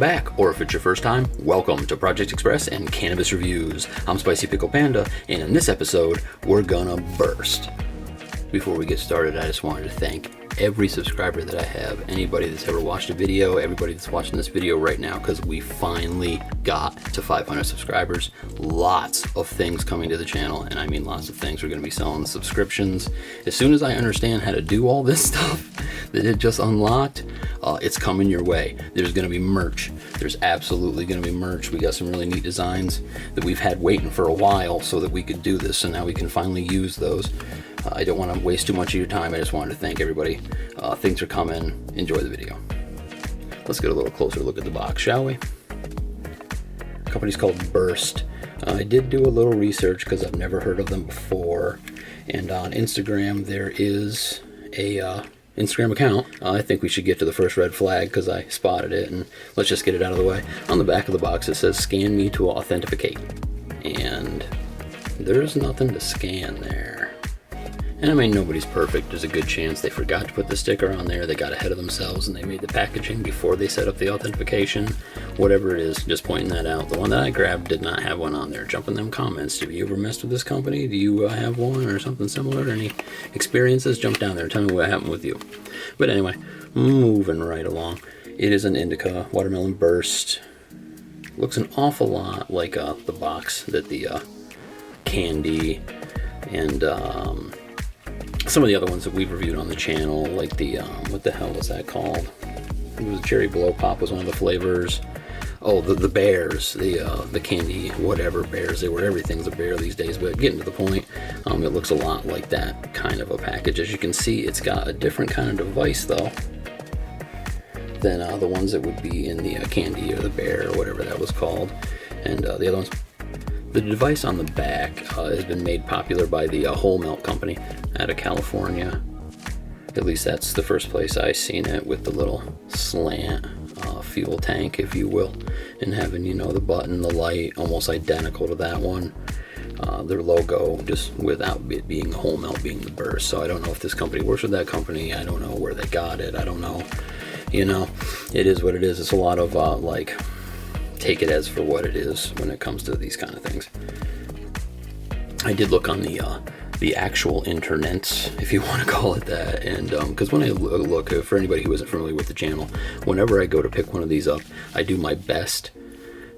back, or if it's your first time, welcome to Project Express and Cannabis Reviews. I'm Spicy Pickle Panda, and in this episode, we're gonna burst. Before we get started, I just wanted to thank every subscriber that I have, anybody that's ever watched a video, everybody that's watching this video right now, because we finally got to 500 subscribers. Lots of things coming to the channel, and I mean lots of things. We're going to be selling subscriptions. As soon as I understand how to do all this stuff that it just unlocked, it's coming your way. There's going to be merch. There's absolutely going to be merch. We got some really neat designs that we've had waiting for a while so that we could do this, so now we can finally use those. I don't want to waste too much of your time. I just wanted to thank everybody. Things are coming. Enjoy the video. Let's get a little closer look at the box, shall we? The company's called Burst. I did do a little research because I've never heard of them before. And on Instagram, there is a Instagram account. I think we should get to the first red flag because I spotted it. And let's just get it out of the way. On the back of the box, it says, "Scan me to authenticate." And there's nothing to scan there. And I mean, nobody's perfect. There's a good chance they forgot to put the sticker on there. They got ahead of themselves and they made the packaging before they set up the authentication. Whatever it is, just pointing that out. The one that I grabbed did not have one on there. Jump in them comments. Have you ever messed with this company? Do you have one or something similar? Any experiences? Jump down there. Tell me what happened with you. But anyway, moving right along. It is an indica watermelon burst. Looks an awful lot like the box that the candy and some of the other ones that we've reviewed on the channel, like the, what the hell was that called? It was Cherry Blow Pop was one of the flavors. Oh, the bears, the candy, whatever bears, they were, everything's a bear these days, but getting to the point, it looks a lot like that kind of a package. As you can see, it's got a different kind of device though than the ones that would be in the candy or the bear or whatever that was called. And the other ones, the device on the back has been made popular by the Whole Milk Company out of California. At least that's the first place I seen it, with the little slant fuel tank, if you will, and having, you know, the button, the light, almost identical to that one. Their logo, just without it being Whole Milk, being the burst. So I don't know if this company works with that company. I don't know where they got it. I don't know. You know, it is what it is. It's a lot of like, take it as for what it is when it comes to these kind of things. I did look on the actual internet, if you want to call it that, and because when I look, for anybody who isn't familiar with the channel, whenever I go to pick one of these up, I do my best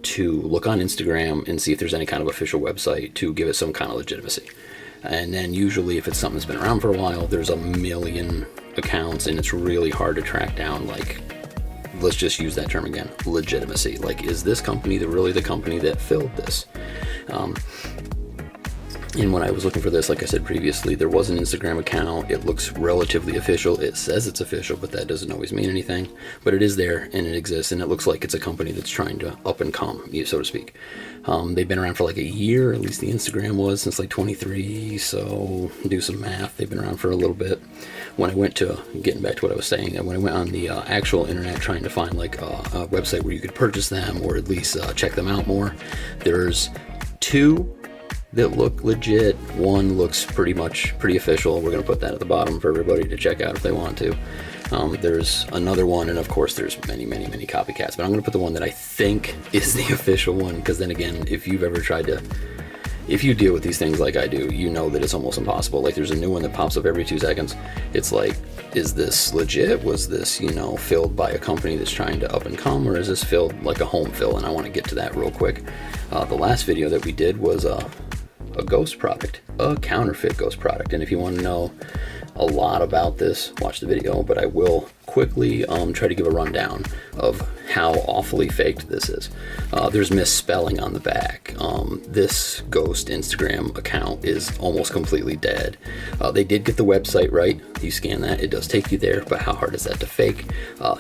to look on Instagram and see if there's any kind of official website to give it some kind of legitimacy. And then usually if it's something that's been around for a while, there's a million accounts and it's really hard to track down, like, let's just use that term again, legitimacy. Like, is this company really the company that filled this? And when I was looking for this, like I said previously, there was an Instagram account. It looks relatively official. It says it's official, but that doesn't always mean anything. But it is there and it exists, and it looks like it's a company that's trying to up and come, so to speak. They've been around for like a year, at least the Instagram was, since like 23, so do some math. They've been around for a little bit. When I went to, getting back to what I was saying, when I went on the actual internet trying to find like a website where you could purchase them or at least check them out more, there's two that look legit. One looks pretty official. We're going to put that at the bottom for everybody to check out if they want to. There's another one, and of course there's many copycats, but I'm going to put the one that I think is the official one, because then again, if you've ever tried to, if you deal with these things like I do, you know that it's almost impossible. Like, there's a new one that pops up every 2 seconds. It's like, is this legit? Was this, you know, filled by a company that's trying to up and come, or is this filled like a home fill? And I want to get to that real quick. The last video that we did was a ghost product, a counterfeit ghost product. And if you want to know a lot about this, watch the video, but I will quickly try to give a rundown of how awfully faked this is. There's misspelling on the back. This ghost Instagram account is almost completely dead. They did get the website right. You scan that, it does take you there, but how hard is that to fake?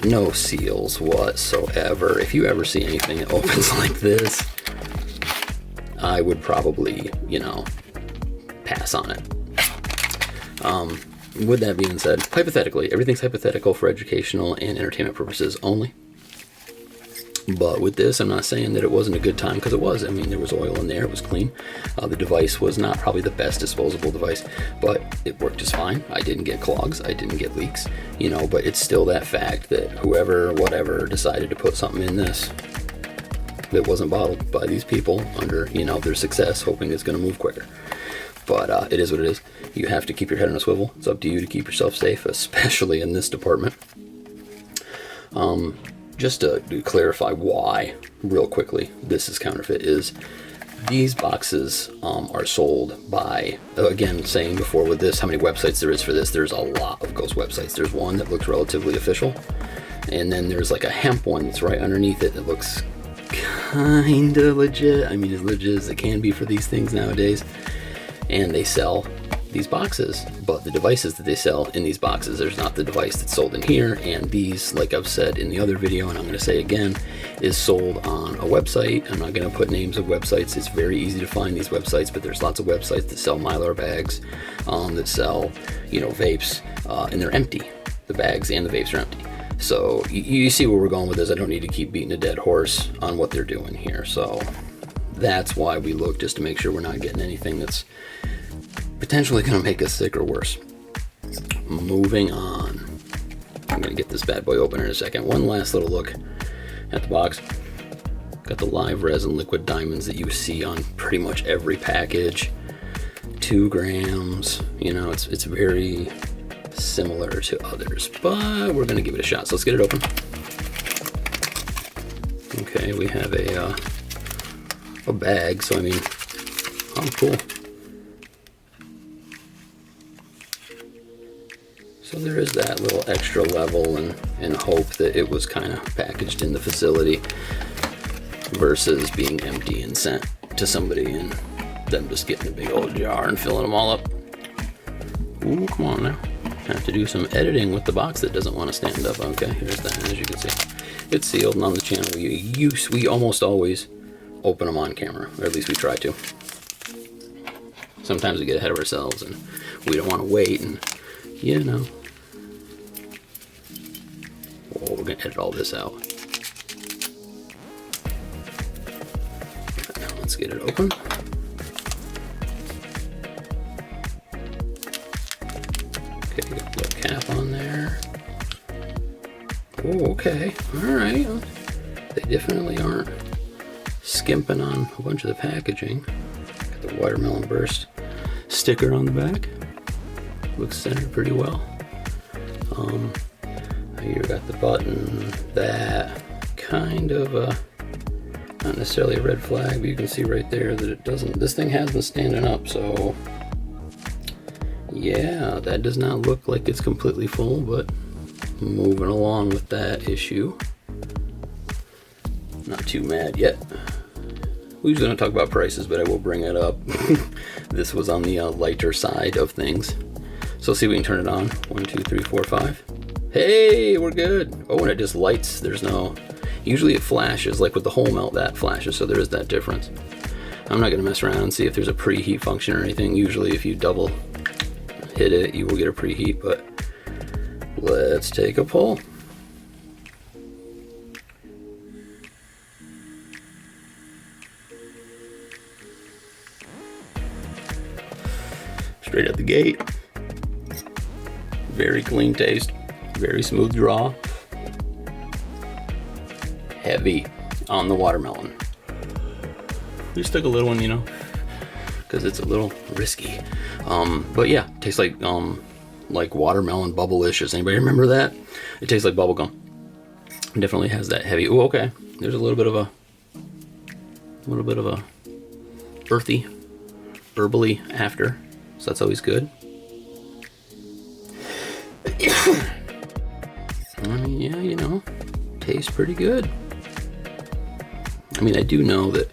No seals whatsoever. If you ever see anything that opens like this, I would probably, you know, pass on it. With that being said, hypothetically, everything's hypothetical for educational and entertainment purposes only. But with this, I'm not saying that it wasn't a good time, because it was. I mean, there was oil in there, it was clean. The device was not probably the best disposable device, but it worked just fine. I didn't get clogs, I didn't get leaks, you know, but it's still that fact that whoever, whatever, decided to put something in this that wasn't bottled by these people under, you know, their success, hoping it's going to move quicker. But it is what it is. You have to keep your head on a swivel. It's up to you to keep yourself safe, especially in this department. Just to clarify why, real quickly, this is counterfeit, is these boxes are sold by, again, saying before with this, how many websites there is for this. There's a lot of ghost websites. There's one that looks relatively official, and then there's like a hemp one that's right underneath it that looks kind of legit. I mean, as legit as it can be for these things nowadays. And they sell these boxes, but the devices that they sell in these boxes, there's not the device that's sold in here. And these, like I've said in the other video, and I'm going to say again, is sold on a website. I'm not going to put names of websites. It's very easy to find these websites, but there's lots of websites that sell Mylar bags, that sell, you know, vapes, and they're empty. The bags and the vapes are empty. So you see where we're going with this. I don't need to keep beating a dead horse on what they're doing here. So that's why we look, just to make sure we're not getting anything that's potentially going to make us sick or worse. Moving on. I'm going to get this bad boy open in a second. One last little look at the box. Got the live resin liquid diamonds that you see on pretty much every package. 2 grams. You know, it's very similar to others, but we're going to give it a shot. So let's get it open. Okay, we have a bag. So I mean, oh, cool. So there is that little extra level and hope that it was kind of packaged in the facility versus being empty and sent to somebody and them just getting a big old jar and filling them all up. Ooh, come on now. I have to do some editing with the box that doesn't want to stand up. Okay, here's that, as you can see. It's sealed, and on the channel we almost always open them on camera, or at least we try to. Sometimes we get ahead of ourselves and we don't want to wait, and you know. Oh, we're going to edit all this out. Now let's get it open. Okay, got a little cap on there. Oh, okay. Alright. They definitely aren't skimping on a bunch of the packaging. Got the watermelon burst sticker on the back. Looks centered pretty well. You got the button, that kind of not necessarily a red flag, but you can see right there that it doesn't, this thing has been standing up, so yeah, that does not look like it's completely full, but moving along with that issue. Not too mad yet. We was going to talk about prices, but I will bring it up. This was on the lighter side of things. So let's see if we can turn it on. 1, 2, 3, 4, 5. Hey, we're good. Oh, and it just lights. There's no, usually it flashes, like with the whole melt, that flashes, so there is that difference. I'm not going to mess around and see if there's a preheat function or anything. Usually if you double hit it, you will get a preheat, but let's take a pull. Straight out the gate. Very clean taste. Very smooth draw. Heavy on the watermelon. Just took a little one, you know, because it's a little risky. But yeah, tastes like watermelon bubble-licious. Anybody remember that? It tastes like bubble gum. It definitely has that heavy. Oh, okay. There's a little bit of a earthy, burbly after. So that's always good. I mean, yeah, you know, tastes pretty good. I mean, I do know that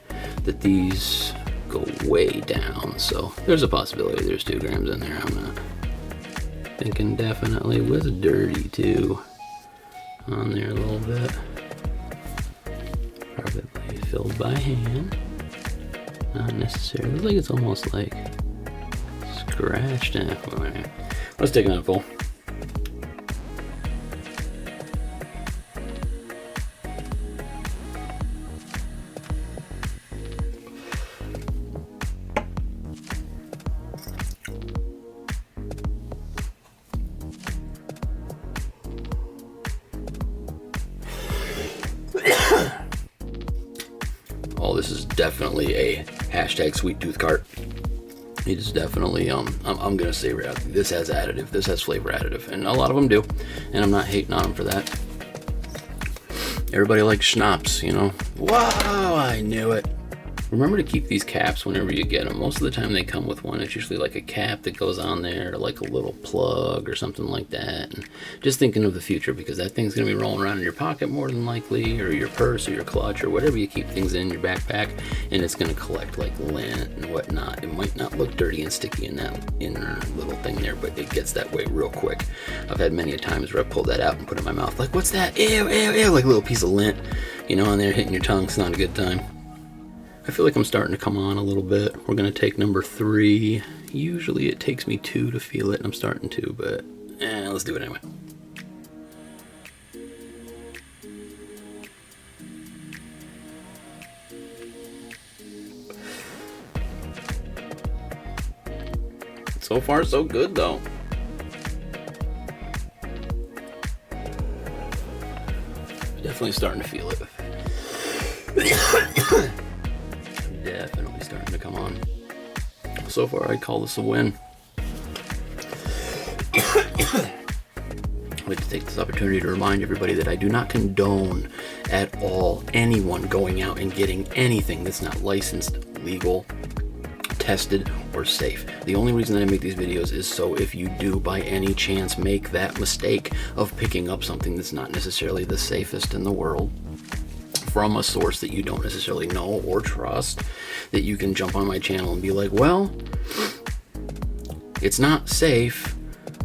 these go way down, so there's a possibility there's 2 grams in there. I'm not thinking definitely was dirty too on there a little bit. Probably filled by hand. Not necessarily. Looks like it's almost like scratched. Let's take another pull. definitely a hashtag sweet tooth cart. It is definitely, I'm gonna say right out, this has additive, this has flavor additive, and a lot of them do, and I'm not hating on them for that. Everybody likes schnapps, you know. Wow, I knew it. Remember to keep these caps whenever you get them. Most of the time they come with one. It's usually like a cap that goes on there, like a little plug or something like that. And just thinking of the future, because that thing's going to be rolling around in your pocket more than likely, or your purse or your clutch or whatever you keep things in your backpack, and it's going to collect like lint and whatnot. It might not look dirty and sticky in that inner little thing there, but it gets that way real quick. I've had many a times where I pulled that out and put it in my mouth like, what's that? Ew, ew, ew, like a little piece of lint, you know, on there hitting your tongue. It's not a good time. I feel like I'm starting to come on a little bit. We're going to take number 3. Usually it takes me 2 to feel it, and I'm starting to, but let's do it anyway. So far, so good, though. Definitely starting to feel it. Definitely starting to come on. So far, I'd call this a win. I'd like to take this opportunity to remind everybody that I do not condone at all anyone going out and getting anything that's not licensed, legal, tested, or safe. The only reason that I make these videos is so if you do by any chance make that mistake of picking up something that's not necessarily the safest in the world from a source that you don't necessarily know or trust, that you can jump on my channel and be like, well, it's not safe.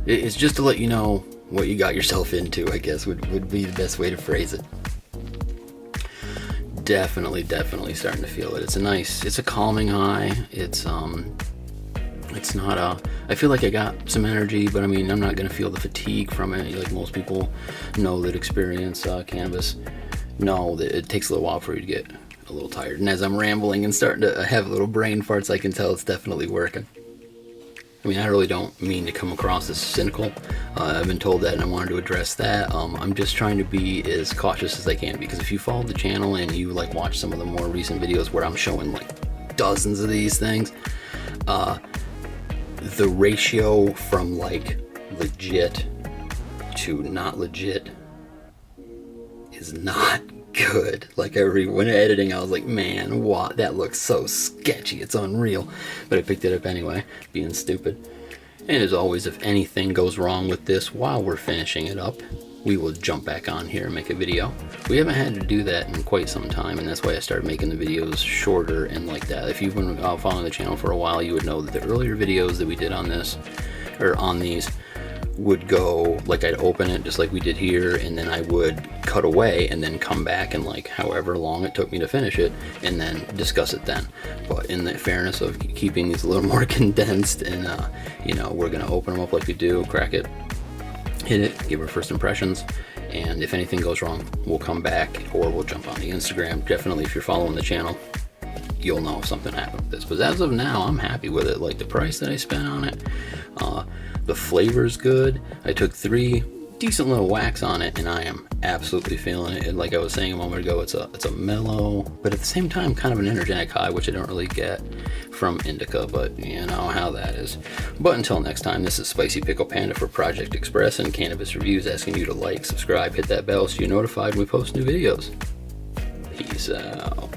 It's just to let you know what you got yourself into, I guess would be the best way to phrase it. Definitely starting to feel it. It's a calming high. It's not I feel like I got some energy, but I mean, I'm not gonna feel the fatigue from it. Like most people know that experience cannabis. No, it takes a little while for you to get a little tired. And as I'm rambling and starting to have little brain farts, I can tell it's definitely working. I mean, I really don't mean to come across as cynical. I've been told that, and I wanted to address that. I'm just trying to be as cautious as I can, because if you follow the channel and you like watch some of the more recent videos where I'm showing like dozens of these things, the ratio from like legit to not legit is not good. Like when editing, I was like, man, what? That looks so sketchy. It's unreal. But I picked it up anyway, being stupid. And as always, if anything goes wrong with this while we're finishing it up, we will jump back on here and make a video. We haven't had to do that in quite some time, and that's why I started making the videos shorter and like that. If you've been following the channel for a while, you would know that the earlier videos that we did on this, or on these, would go like I'd open it just like we did here, and then I would cut away and then come back and like however long it took me to finish it and then discuss it then. But in the fairness of keeping these a little more condensed, and you know, we're gonna open them up like we do, crack it, hit it, give our first impressions, and if anything goes wrong, we'll come back or we'll jump on the Instagram. Definitely, if you're following the channel, you'll know if something happened with this. But as of now, I'm happy with it. Like the price that I spent on it, the flavor's good. I took 3 decent little whacks on it, and I am absolutely feeling it. And like I was saying a moment ago, it's a mellow, but at the same time, kind of an energetic high, which I don't really get from indica, but you know how that is. But until next time, this is Spicy Pickle Panda for Project Express and Cannabis Reviews, asking you to like, subscribe, hit that bell so you're notified when we post new videos. Peace out.